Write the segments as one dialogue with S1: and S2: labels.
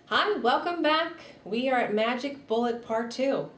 S1: Hi, welcome back. We are at Magic Bullet Part 2.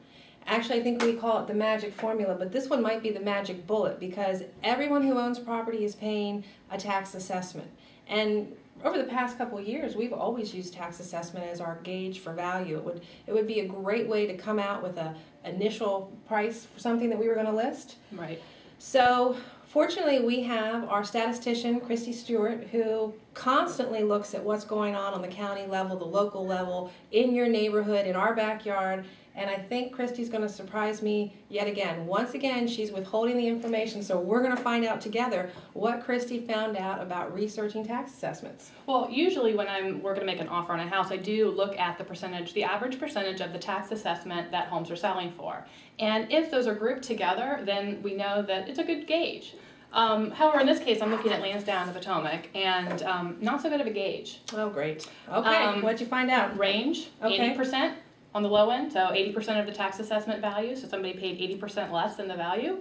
S1: Actually, I think we call it the magic formula, but this one might be the magic bullet because everyone who owns property is paying a tax assessment. And over the past couple of years, we've always used tax assessment as our gauge for value. It would be a great way to come out with an initial price for something that we were going to list.
S2: Right.
S1: So fortunately, we have our statistician, Christy Stewart, who constantly looks at what's going on the county level, the local level, in your neighborhood, in our backyard. And I think Christy's going to surprise me yet again. Once again, she's withholding the information, so we're going to find out together what Christy found out about researching tax assessments.
S2: Well, usually when we're going to make an offer on a house, I do look at the average percentage of the tax assessment that homes are selling for. And if those are grouped together, then we know that it's a good gauge. However, in this case, I'm looking at Lansdowne and Potomac, and not so good of a gauge.
S1: Oh, great. Okay, what'd you find out?
S2: Range,
S1: okay.
S2: 80% on the low end, so 80% of the tax assessment value, so somebody paid 80% less than the value.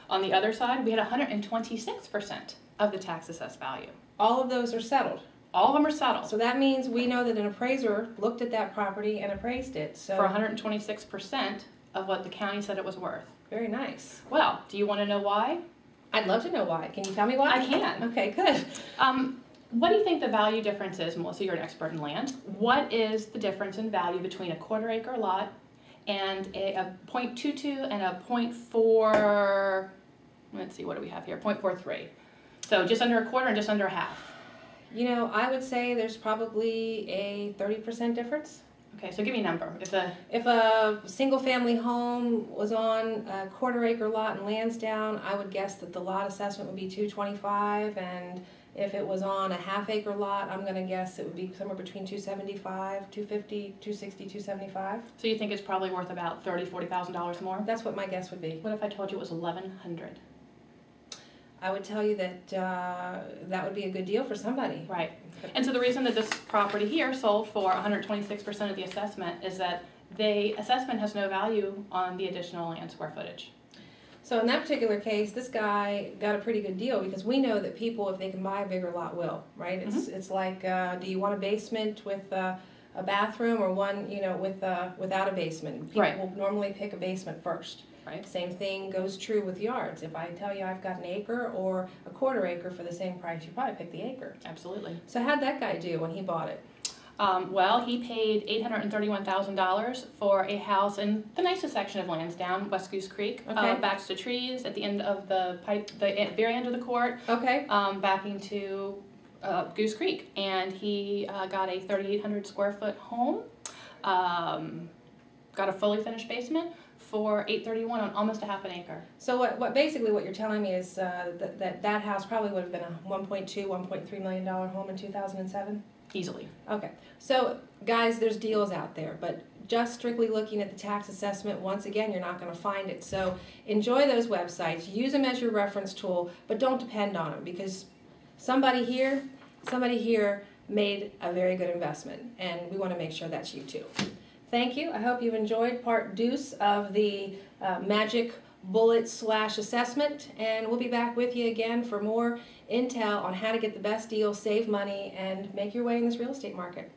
S2: On the other side, we had 126% of the tax assessed value.
S1: All of those are settled?
S2: All of them are settled.
S1: So that means we know that an appraiser looked at that property and appraised it. So
S2: for 126% of what the county said it was worth.
S1: Very nice.
S2: Well, do you want to know why?
S1: I'd love to know why. Can you tell me why?
S2: I can.
S1: Okay, good.
S2: What do you think the value difference is, Melissa? You're an expert in land. What is the difference in value between a quarter-acre lot and a .22 and a .4, let's see, what do we have here? .43. So just under a quarter and just under a half.
S1: You know, I would say there's probably a 30% difference.
S2: Okay, so give me a number.
S1: If a single-family home was on a quarter-acre lot in Lansdowne, I would guess that the lot assessment would be $225, and if it was on a half-acre lot, I'm going to guess it would be somewhere between $275, $250, $260, $275.
S2: So you think it's probably worth about $30,000, $40,000 more?
S1: That's what my guess would be.
S2: What if I told you it was $1,100?
S1: I would tell you that that would be a good deal for somebody.
S2: Right. And so the reason that this property here sold for 126% of the assessment is that the assessment has no value on the additional land square footage.
S1: So in that particular case, this guy got a pretty good deal because we know that people, if they can buy a bigger lot, will, right? It's like, do you want a basement with a bathroom or one, you know, without a basement? People will normally pick a basement first.
S2: Right.
S1: Same thing goes true with yards. If I tell you I've got an acre or a quarter acre for the same price, you probably pick the acre.
S2: Absolutely.
S1: So how'd that guy do when he bought it?
S2: Well, he paid $831,000 for a house in the nicest section of Lansdowne, West Goose Creek, backs to trees at the end of the very end of the court, backing to Goose Creek, and he got a 3,800 square foot home, got a fully finished basement for $831 on almost a half an acre.
S1: So basically what you're telling me is that house probably would have been a $1.2, $1.3 million home in 2007?
S2: Easily.
S1: Okay. So guys, there's deals out there, but just strictly looking at the tax assessment, once again, you're not going to find it. So enjoy those websites, use them as your reference tool, but don't depend on them because somebody here made a very good investment, and we want to make sure that's you too. Thank you. I hope you've enjoyed part deuce of the Magic Bullet / assessment, and we'll be back with you again for more intel on how to get the best deal, save money, and make your way in this real estate market.